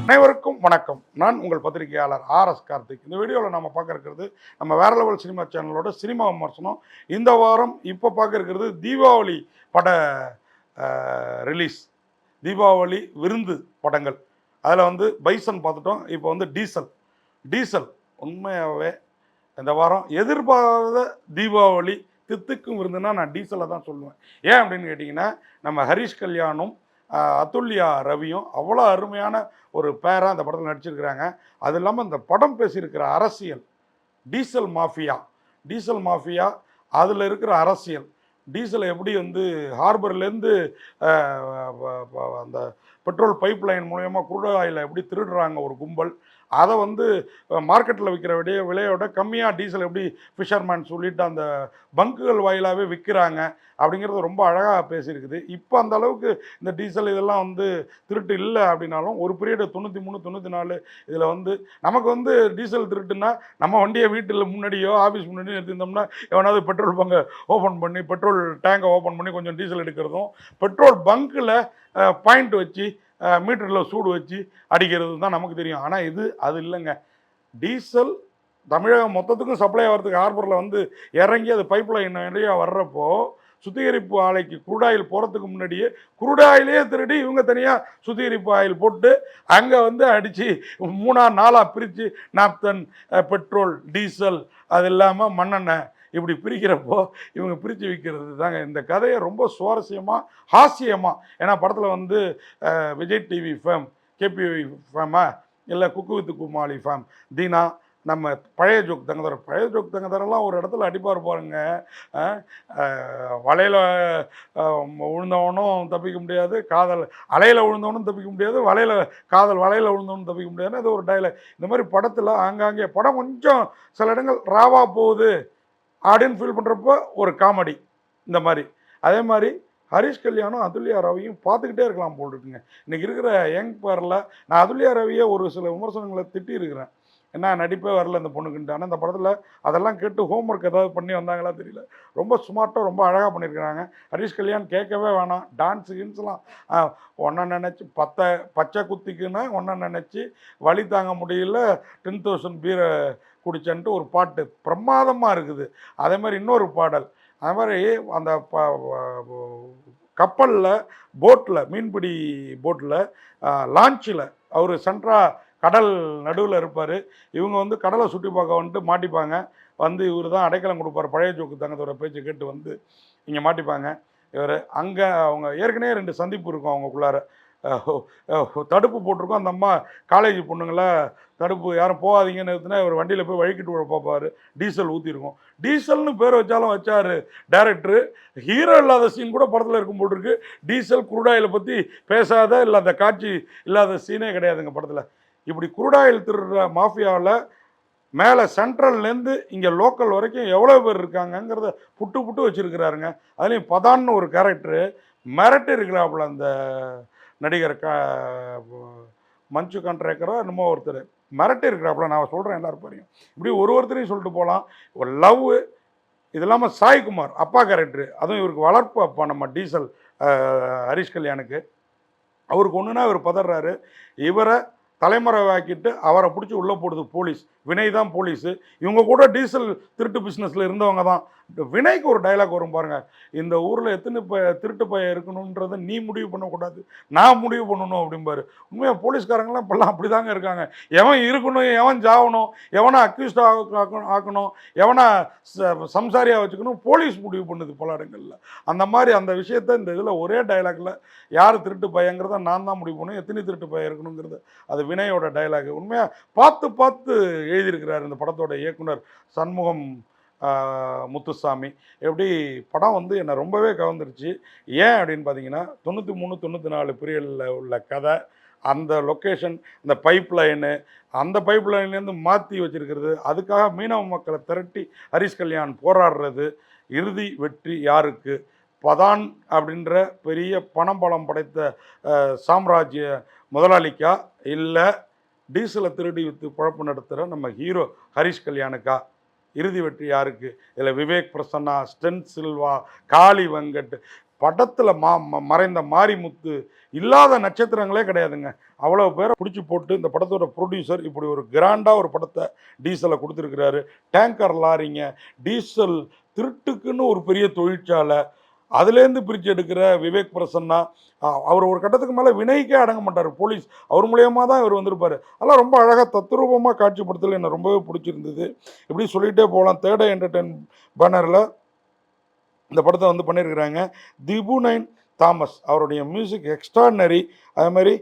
அனைவருக்கும் வணக்கம். நான் உங்கள் பத்திரிகையாளர் ஆர்.எஸ். கார்த்திக். இந்த வீடியோவில் நம்ம பார்க்க இருக்கிறது நம்ம வேற லெவல் சினிமா சேனலோட சினிமா விமர்சனம். இந்த வாரம் இப்போ பார்க்க இருக்கிறது தீபாவளி பட ரிலீஸ், தீபாவளி விருந்து படங்கள். அதில் வந்து பைசன் பார்த்துட்டோம். இப்போ வந்து டீசல் உண்மையாகவே இந்த வாரம் எதிர்பாராத தீபாவளி தித்துக்கும் விருந்துன்னா நான் டீசலை தான் சொல்லுவேன். ஏன் அப்படின்னு கேட்டிங்கன்னா, நம்ம ஹரிஷ் கல்யாணும் அதுல்யா ரவியும் அவ்வளோ அருமையான ஒரு பேராக அந்த படத்தில் நடிச்சிருக்கிறாங்க. அது இல்லாமல் இந்த படம் பேசியிருக்கிற அரசியல், டீசல் மாஃபியா அதில் இருக்கிற அரசியல், டீசலை எப்படி வந்து ஹார்பர்லேருந்து அந்த பெட்ரோல் பைப் லைன் மூலயமா குரூட் ஆயிலை எப்படி திருடுறாங்க ஒரு கும்பல், அதை வந்து மார்க்கெட்டில் விற்கிற விலையோட கம்மியாக டீசல் எப்படி ஃபிஷர்மேன் சொல்லிட்டு அந்த பங்குகள் வாயிலாகவே விற்கிறாங்க அப்படிங்கிறது ரொம்ப அழகாக பேசியிருக்குது. இப்போ அந்த அளவுக்கு இந்த டீசல் இதெல்லாம் வந்து திருட்டு இல்லை அப்படின்னாலும் ஒரு பீரியடு 93, 94 இதில் வந்து நமக்கு வந்து டீசல் திருட்டுன்னா நம்ம வண்டியை வீட்டில் முன்னாடியோ ஆஃபீஸ் முன்னாடியோ எடுத்திருந்தோம்னா எவனாவது பெட்ரோல் பங்கை ஓப்பன் பண்ணி பெட்ரோல் டேங்கை ஓப்பன் பண்ணி கொஞ்சம் டீசல் எடுக்கிறதும், பெட்ரோல் பங்க்கில் பாயிண்ட் வச்சு மீட்டரில் சூடு வச்சு அடிக்கிறது தான் நமக்கு தெரியும். ஆனால் அது இல்லைங்க. டீசல் தமிழகம் மொத்தத்துக்கும் சப்ளை ஆகிறதுக்கு ஹார்பரில் வந்து இறங்கி அது பைப் லைன் நிறையா வர்றப்போ சுத்திகரிப்பு ஆலைக்கு குரூடாயில் போகிறதுக்கு முன்னாடியே குரூடாயிலே திருடி இவங்க தனியாக சுத்திகரிப்பு ஆயில் போட்டு அங்கே வந்து அடித்து 3-4 பிரித்து நாப்தன், பெட்ரோல், டீசல், அது இல்லாமல் மண்ணெண்ணெய் இப்படி பிரிக்கிறப்போ இவங்க பிரித்து விற்கிறது தாங்க இந்த கதையை ரொம்ப சுவாரஸ்யமாக ஹாஸ்யமாக. ஏன்னா படத்தில் வந்து விஜய் டிவி ஃபேம், கேபிவி ஃபேமா இல்லை cook with Comali fame, Dheena, நம்ம பழைய ஜோக் தங்கதரெல்லாம் ஒரு இடத்துல அடிப்பார் பாருங்க. வலையில் விழுந்தவனும் தப்பிக்க முடியாது, காதல் அலையில் விழுந்தவனும் தப்பிக்க முடியாது, வலையில் விழுந்தவனும் தப்பிக்க முடியாதுன்னு அது ஒரு டைலாக். இந்த மாதிரி படத்தில் ஆங்காங்கே படம் கொஞ்சம் சில இடங்கள் ராவாக போகுது அப்படின்னு ஃபீல் பண்ணுறப்போ ஒரு காமெடி இந்த மாதிரி. அதே மாதிரி ஹரிஷ் கல்யாணும் அதுல்யா ரவியும் பார்த்துக்கிட்டே இருக்கலாம் போல் இருக்குங்க. இன்றைக்கி இருக்கிற யங் பேரில் நான் அதுல்யா ரவியை ஒரு சில விமர்சனங்களை திட்டி இருக்கிறேன். என்ன நடிப்பே வரல இந்த பொண்ணுக்குன்ட்டு. ஆனால் இந்த படத்தில் அதெல்லாம் கேட்டு ஹோம்ஒர்க் ஏதாவது பண்ணி வந்தாங்களா தெரியல. ரொம்ப ஸ்மார்ட்டாக ரொம்ப அழகாக பண்ணியிருக்கிறாங்க. ஹரிஷ் கல்யாண் கேட்கவே வேணாம். டான்ஸுக்குன்னுலாம் ஒன்றை நினச்சி பச்சை குத்திக்குன்னா ஒன்றை நினச்சி வழி தாங்க முடியல 10,000 பீரை குடிச்சன்ட்டு ஒரு பாட்டு பிரமாதமாக இருக்குது. அதே மாதிரி இன்னொரு பாடல், அது மாதிரி அந்த கப்பலில் போட்டில் மீன்பிடி போட்டில் லான்ச்சில் அவர் சென்ட்ராக கடல் நடுவில் இருப்பார். இவங்க வந்து கடலை சுற்றி பார்க்க வந்துட்டு மாட்டிப்பாங்க. வந்து இவர் தான் அடைக்கலம் கொடுப்பார். பழைய ஜோக்கு தங்கத்தோட பேச்சு கேட்டு வந்து இங்கே மாட்டிப்பாங்க. இவர் அங்கே அவங்க ஏற்கனவே 2 சந்திப்பு இருக்கும் அவங்களுக்குள்ளார. தடுப்பு போட்டிருக்கோம். அந்த அம்மா காலேஜ் பொண்ணுங்களை தடுப்பு யாரும் போகாதீங்கன்னு எடுத்துனா இவர் வண்டியில் போய் வழிக்கிட்டு விட பார்ப்பார். டீசல் ஊற்றிருக்கும். டீசல்னு பேர் வச்சாலும் வச்சார் டைரக்டரு. ஹீரோ இல்லாத சீன் கூட படத்தில் இருக்கும் போட்டிருக்கு. டீசல் குரூடாயில் பற்றி பேசாத இல்லை அந்த காட்சி இல்லாத சீனே கிடையாதுங்க படத்தில். இப்படி குரூடாயில் திருடுற மாஃபியாவில் மேலே சென்ட்ரல்லேருந்து இங்கே லோக்கல் வரைக்கும் எவ்வளோ பேர் இருக்காங்கங்கிறத புட்டு வச்சுருக்கிறாருங்க. அதுலேயும் பதான்னு ஒரு கேரக்டரு மிரட்டி இருக்கிறாப்புல அந்த நடிகர் மஞ்சு கான்ட்ராக்டரோ என்னமோ ஒருத்தர் மிரட்டி இருக்கிறாப்புல. நான் சொல்கிறேன் எல்லாரும் பாருங்க. இப்படி ஒருத்தரையும் சொல்லிட்டு போகலாம். ஒரு லவ் இது இல்லாமல் சாய்குமார் அப்பா கேரக்டரு, அதுவும் இவருக்கு வளர்ப்பு அப்பா நம்ம டீசல் ஹரிஷ் கல்யாணுக்கு. அவருக்கு ஒன்றுனா இவர் பதறாரு. இவரை தலைமறைவாக்கிட்டு அவரை பிடிச்சி உள்ளே போடுது போலீஸ். வினய் தான் போலீஸு. இவங்க கூட டீசல் திருட்டு பிஸ்னஸில் இருந்தவங்க தான். வினய்க்கு ஒரு டைலாக் வரும் பாருங்கள், இந்த ஊரில் எத்தனை திருட்டு பையன் இருக்கணுன்றதை நீ முடிவு பண்ணக்கூடாது, நான் முடிவு பண்ணணும் அப்படிம்பாரு. உண்மையாக போலீஸ்காரங்களாம் இப்போல்லாம் அப்படி தாங்க இருக்காங்க. எவன் இருக்கணும், எவன் ஜாகணும், எவனை அக்யூஸ்டாக ஆக்கணும், எவனை சம்சாரியாக வச்சுக்கணும் போலீஸ் முடிவு பண்ணுது பல இடங்களில். அந்த மாதிரி அந்த விஷயத்த இந்த இதில் ஒரே டைலாக்ல யார் திருட்டு பையங்கிறத நான் தான் முடிவு பண்ணணும், எத்தனை திருட்டு பையன் இருக்கணுங்கிறது அது வினயோட டைலாக். உண்மையாக பார்த்து எழுதியிருக்கிறார் இந்த படத்தோட இயக்குனர் சண்முகம் முத்துசாமி. எப்படி படம் வந்து என்னை ரொம்பவே கவர்ந்துருச்சு. ஏன் அப்படின்னு பார்த்தீங்கன்னா 93, 94 பீரியடில் உள்ள கதை, அந்த லொக்கேஷன், அந்த பைப் லைனு, அந்த பைப் லைன்லேருந்து மாற்றி வச்சுருக்கிறது, அதுக்காக மீனவ மக்களை திரட்டி ஹரிஷ் கல்யாண் போராடுறது, இறுதி வெற்றி யாருக்கு, பதான் அப்படின்ற பெரிய பணம் படைத்த சாம்ராஜ்ய முதலாளிக்கா இல்லை டீசலை திருடி விற்று குழப்பம் நடத்துகிற நம்ம ஹீரோ ஹரிஷ் கல்யாணுக்கா, இறுதி வெற்றி யாருக்கு? இதில் விவேக் பிரசன்னா, ஸ்டென் சில்வா, காளி வெங்கட், படத்தில் மறைந்த மாரிமுத்து இல்லாத நட்சத்திரங்களே கிடையாதுங்க. அவ்வளோ பேரை பிடிச்சி போட்டு இந்த படத்தோட ப்ரொடியூசர் இப்படி ஒரு கிராண்டாக ஒரு படத்தை டீசலை கொடுத்துருக்கிறாரு. டேங்கர் லாரிங்க, டீசல் திருட்டுக்குன்னு ஒரு பெரிய தொழிற்சாலை, அதுலேருந்து பிரித்து எடுக்கிற விவேக் பிரசன்னா, அவர் ஒரு கட்டத்துக்கு மேலே வினைக்கே அடங்க மாட்டார். போலீஸ் அவர் மூலியமாக தான் இவர் வந்திருப்பார். அதெல்லாம் ரொம்ப அழகாக தத்ரூபமாக காட்சிப்படுத்தல் எனக்கு ரொம்பவே பிடிச்சிருந்தது. இப்படி சொல்லிகிட்டே போகலாம். தேர்ட் என்டர்டெயின் பேனரில் இந்த படத்தை வந்து பண்ணியிருக்கிறாங்க. திபு நைன் தாமஸ் அவருடைய மியூசிக் எக்ஸ்ட்ரானரி. அதேமாதிரி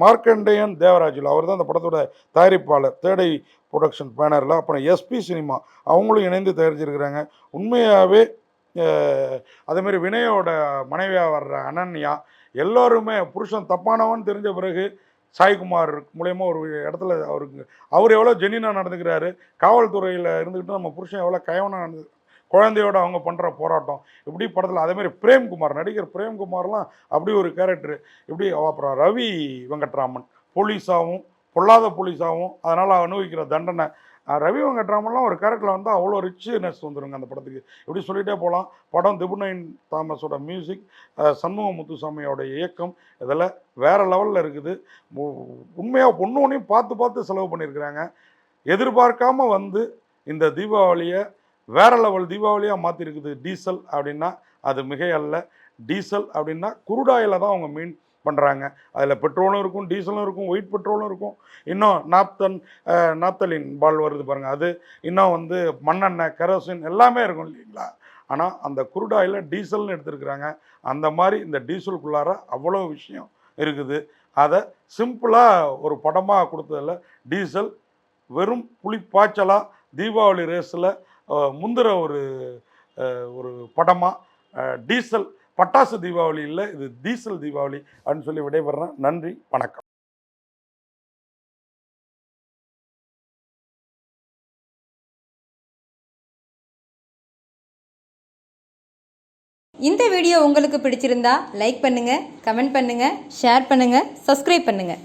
மார்க்கண்டேயன் தேவராஜுலு அவர் தான் இந்த படத்தோட தயாரிப்பாளர் தேர்டை ப்ரொடக்ஷன் பேனரில். அப்புறம் எஸ்பி சினிமா அவங்களும் இணைந்து தயாரிச்சிருக்கிறாங்க. உண்மையாகவே அதேமாரி வினயோட மனைவியாக வர்ற அனன்யா எல்லோருமே புருஷன் தப்பானவன் தெரிஞ்ச பிறகு சாய்குமார் மூலயமா ஒரு இடத்துல அவர் எவ்வளோ ஜெனினாக நடந்துக்கிறாரு. காவல்துறையில் இருந்துக்கிட்டு நம்ம புருஷன் எவ்வளோ கயவனாக நடந்து குழந்தையோட அவங்க பண்ணுற போராட்டம் இப்படி படத்தில். அதேமாதிரி பிரேம்குமார், நடிகர் பிரேம்குமார்லாம் அப்படி ஒரு கேரக்டர். இப்படி அப்புறம் ரவி வெங்கட்ராமன் போலீஸாகவும் பொல்லாத போலீஸாகவும் அதனால் அனுபவிக்கிற தண்டனை. ரவி வெங்கட்ராமன்லாம் ஒரு கேரக்டரில் வந்து அவ்வளோ ரிச்னஸ் வந்துடுங்க அந்த படத்துக்கு. இப்படி சொல்லிகிட்டே போகலாம். படம் திபு நைன் தாமஸோட மியூசிக், சண்முக முத்துசாமியோட இயக்கம், இதில் வேறு லெவலில் இருக்குது. உண்மையாக ஒன்றையும் பார்த்து பார்த்து செலவு பண்ணியிருக்கிறாங்க. எதிர்பார்க்காம வந்து இந்த தீபாவளியை வேறு லெவல் தீபாவளியாக மாற்றிருக்குது. டீசல் அப்படின்னா அது மிகை அல்ல. டீசல் அப்படின்னா குருடாயில் தான் அவங்க மீன் பண்ணுறாங்க. அதில் பெட்ரோலும் இருக்கும், டீசலும் இருக்கும், ஒயிட் பெட்ரோலும் இருக்கும், இன்னும் நாப்தலின் பால் வருது பாருங்கள், அது இன்னும் வந்து மண்ணெண்ணெய், கெரோசின் எல்லாமே இருக்கும் இல்லைங்களா. ஆனால் அந்த குருடாயில் டீசல்னு எடுத்துருக்குறாங்க. அந்த மாதிரி இந்த டீசலுக்குள்ளார அவ்வளோ விஷயம் இருக்குது. அதை சிம்பிளாக ஒரு படமாக கொடுத்ததில் டீசல் வெறும் புளிப்பாய்ச்சலாக தீபாவளி ரேஸில் முந்திர ஒரு படமாக டீசல் பட்டாசு தீபாவளி இல்லை, இது டீசல் தீபாவளி அப்படின்னு சொல்லி விடைபெறேன். நன்றி, வணக்கம். இந்த வீடியோ உங்களுக்கு பிடிச்சிருந்தா லைக் பண்ணுங்கள், கமெண்ட் பண்ணுங்கள், ஷேர் பண்ணுங்கள், சப்ஸ்கிரைப் பண்ணுங்கள்.